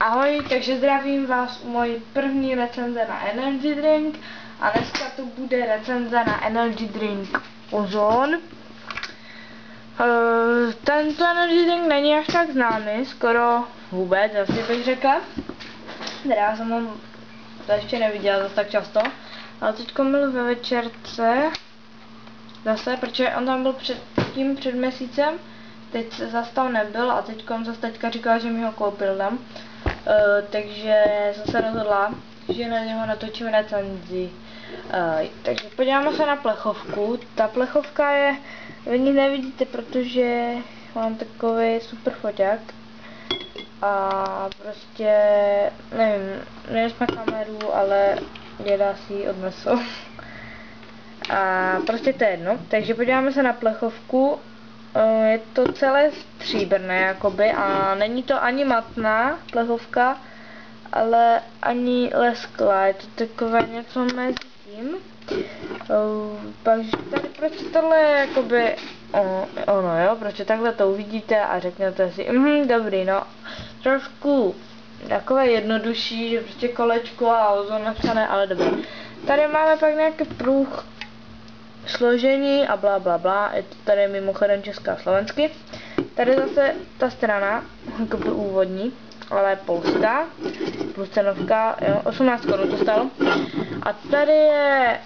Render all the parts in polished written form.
Ahoj, takže zdravím vás u mojí první recenze na energy drink a dneska to bude recenze na energy drink Ozon. Tento energy drink není až tak známý, skoro vůbec, asi bych řekla. Teda já jsem ho to ještě neviděla zase tak často, ale teďko byl ve večerce zase, protože on tam byl před měsícem, teď zase tam nebyl a teďkom zase teďka říkala, že mi ho koupil tam. Takže jsem se rozhodla, že na něho natočím recenzi. Takže podíváme se na plechovku. Ta plechovka je, vy ní nevidíte, protože mám takový super foťák. A prostě, nevím, měli jsme kameru, ale děda si ji odnesl. A prostě to je jedno. Takže podíváme se na plechovku. Je to celé stříbrné jakoby a není to ani matná plechovka, ale ani lesklá, je to takové něco mezi tím. Takže tady prostě tohle je jakoby ono jo, protože takhle to uvidíte a řeknete si, dobrý no, trošku takové jednodušší, že prostě kolečko a Ozon napsané, ale dobré. Tady máme pak nějaký pruh, složení a bla bla bla, je to tady mimochodem česká a slovensky. Tady zase ta strana, jakoby úvodní, ale polská, plus cenovka, jo, 18 korun to stalo. A tady je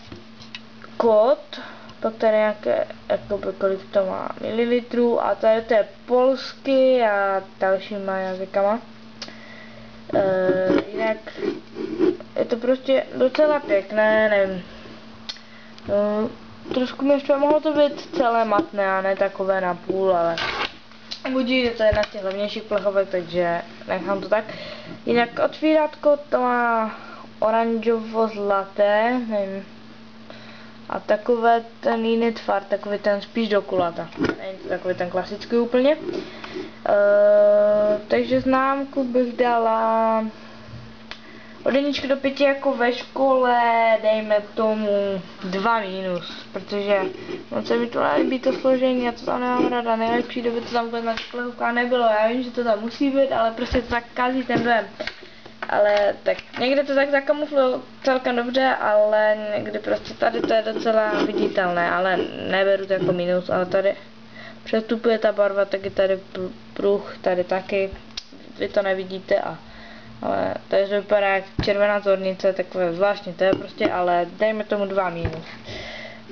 kód, pak tady nějaké, jakoby kolik to má mililitrů a tady to je polsky a dalšíma jazykama. Jinak je to prostě docela pěkné, nevím. Trošku mi ještě mohlo to být celé matné a ne takové na půl, ale budí, to je jedna z těch hlavnějších plechovek, takže nechám to tak. Jinak otvírátko to má oranžovo-zlaté, nevím. A takové ten jiný tvar, takový ten spíš do kulata. Není to takový ten klasický úplně. Takže známku bych dala od 1 do 5 jako ve škole, dejme tomu 2-, protože moc se mi to nelíbí to složení, já to tam nemám rada, nejlepší doby to tam vůbec na plechovkách nebylo, já vím, že to tam musí být, ale prostě to tak kazí ten dojem. Ale tak někde to tak zakamuflují celkem dobře, ale někdy prostě tady to je docela viditelné, ale neberu to jako minus, ale tady přestupuje ta barva, taky tady pruh, tady taky, vy to nevidíte ale to vypadá jak červená zornice, takové zvláštní to je prostě, ale dejme tomu 2-.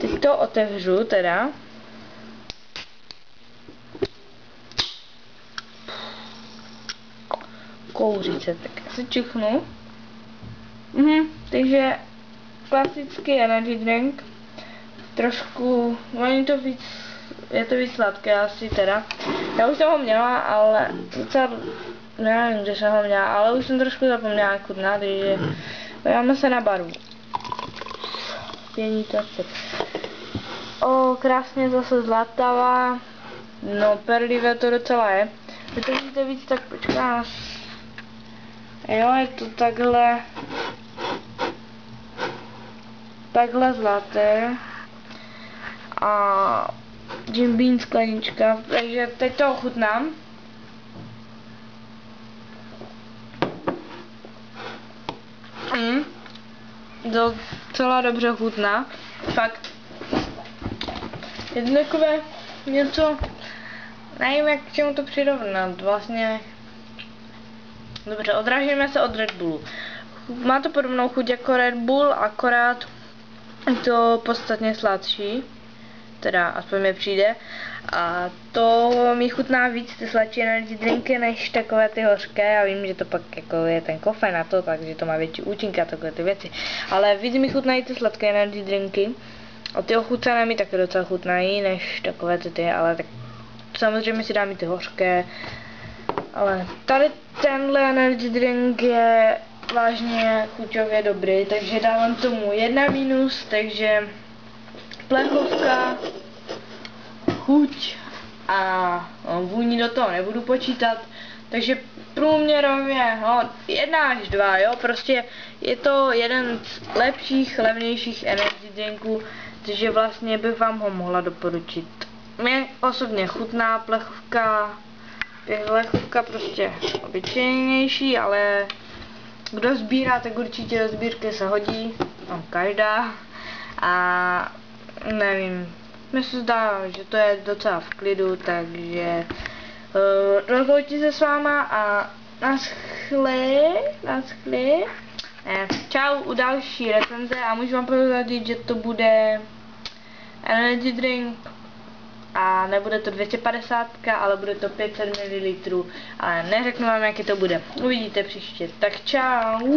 Teď to otevřu teda. Kouříce, tak já si čuchnu. Takže klasický energy drink. Trošku, je to víc sladké asi teda. Já už jsem ho měla, ale docela nevím, kde jsem ho měla, ale už jsem trošku zapomněla jak chutná, takže podíváme se na barvu. Pění to se. Krásně zase zlatavá. No, perlivé to docela je. Vy to vidíte víc, tak počká. Jo, je to takhle zlaté. A Jim Beam sklenička, takže teď to ochutnám. Docela dobře chutná, fakt. Je to takové něco, nevím jak k čemu to přirovnat, vlastně. Dobře, odrážíme se od Red Bullu. Má to podobnou chuť jako Red Bull, akorát je to podstatně sladší, teda aspoň mi přijde. A to mi chutná víc ty sladší energy drinky než takové ty hořké. Já vím, že to pak jako je ten kofein na to, takže to má větší účinky a takové ty věci. Ale víc mi chutnají ty sladké energy drinky. A ty ochucené mi taky docela chutnají než takové ty, ale tak samozřejmě si dám i ty hořké. Ale tady tenhle energy drink je vážně chuťově dobrý, takže dávám tomu 1-, takže plechovka, chuť a vůni do toho nebudu počítat, takže průměrově 1 až 2, jo, prostě je to jeden z lepších, levnějších energy drinků, takže vlastně bych vám ho mohla doporučit. Mě osobně chutná plechovka, Tahle chutka prostě obyčejnější, ale kdo sbírá, tak určitě do sbírky se hodí, no každá. A nevím, mně se zdá, že to je docela v klidu, takže rozloučím se s váma a naschle. Čau u další recenze a můžu vám prozradit, že to bude energy drink a nebude to 250, ale bude to 500 ml, ale neřeknu vám, jaký to bude. Uvidíte příště. Tak čau.